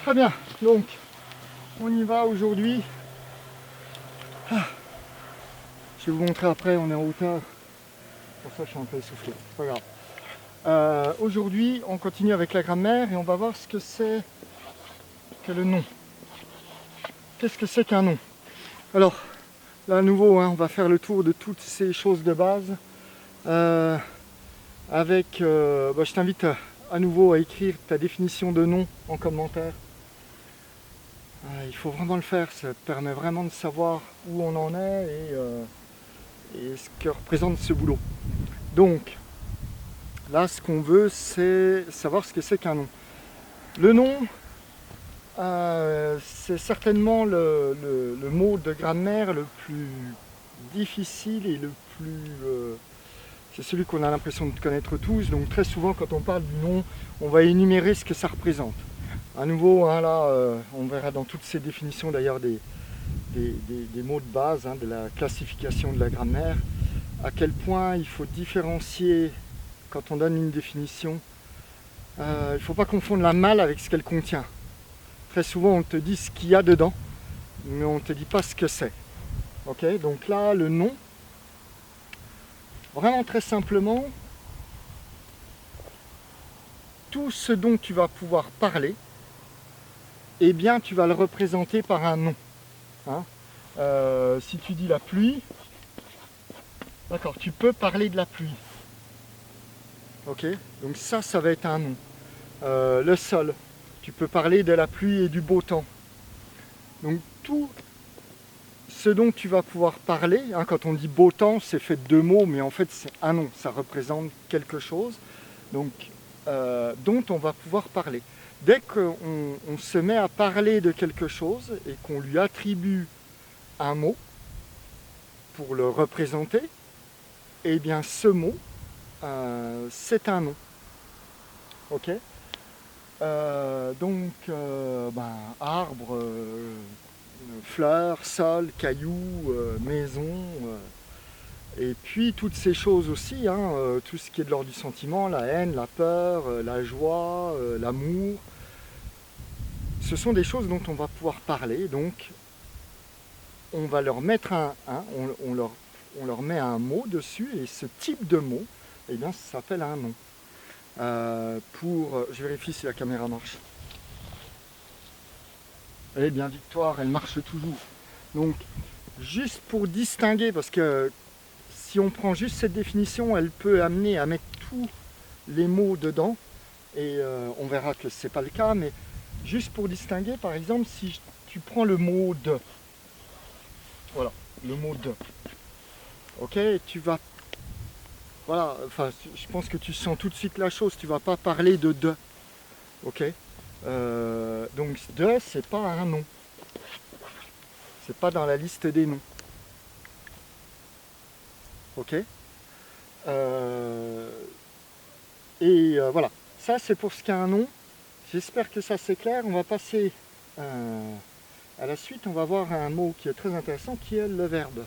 Très bien, donc on y va aujourd'hui. Je vais vous montrer après, on est en hauteur. Pour ça je suis un peu essoufflé, c'est pas grave. Aujourd'hui on continue avec la grammaire et on va voir ce que c'est que le nom. Qu'est-ce que c'est qu'un nom? Alors là à nouveau on va faire le tour de toutes ces choses de base. Je t'invite à nouveau à écrire ta définition de nom en commentaire. Il faut vraiment le faire, ça te permet vraiment de savoir où on en est et ce que représente ce boulot. Donc, là, ce qu'on veut, c'est savoir ce que c'est qu'un nom. Le nom, c'est certainement le mot de grammaire le plus difficile et le plus... c'est celui qu'on a l'impression de connaître tous. Donc très souvent, quand on parle du nom, on va énumérer ce que ça représente. À nouveau, on verra dans toutes ces définitions d'ailleurs des mots de base, de la classification de la grammaire, à quel point il faut différencier quand on donne une définition. Il ne faut pas confondre la malle avec ce qu'elle contient. Très souvent, on te dit ce qu'il y a dedans, mais on ne te dit pas ce que c'est. Okay, donc là, le nom, vraiment très simplement, tout ce dont tu vas pouvoir parler, eh bien, tu vas le représenter par un nom. Si tu dis la pluie, d'accord, tu peux parler de la pluie. Ok, donc ça va être un nom. Le sol, tu peux parler de la pluie et du beau temps. Donc tout ce dont tu vas pouvoir parler, quand on dit beau temps, c'est fait de deux mots, mais en fait c'est un nom, ça représente quelque chose donc, dont on va pouvoir parler. Dès qu'on se met à parler de quelque chose et qu'on lui attribue un mot pour le représenter, eh bien ce mot, c'est un nom. Ok, arbre, fleurs, sol, cailloux, maison, et puis toutes ces choses aussi, tout ce qui est de l'ordre du sentiment, la haine, la peur, la joie, l'amour. Ce sont des choses dont on va pouvoir parler, donc on va leur mettre on leur met un mot dessus, et ce type de mot, eh bien, ça s'appelle un nom. Je vérifie si la caméra marche. Eh bien, Victoire, elle marche toujours. Donc, juste pour distinguer, parce que si on prend juste cette définition, elle peut amener à mettre tous les mots dedans, et on verra que ce n'est pas le cas, mais juste pour distinguer, par exemple, si tu prends le mot de, voilà, le mot de, ok, tu vas, voilà, enfin, je pense que tu sens tout de suite la chose, tu ne vas pas parler de, ok, donc de, c'est pas un nom, c'est pas dans la liste des noms, ok, voilà, ça c'est pour ce qu'est un nom. J'espère que ça c'est clair. On va passer à la suite, on va voir un mot qui est très intéressant qui est le verbe.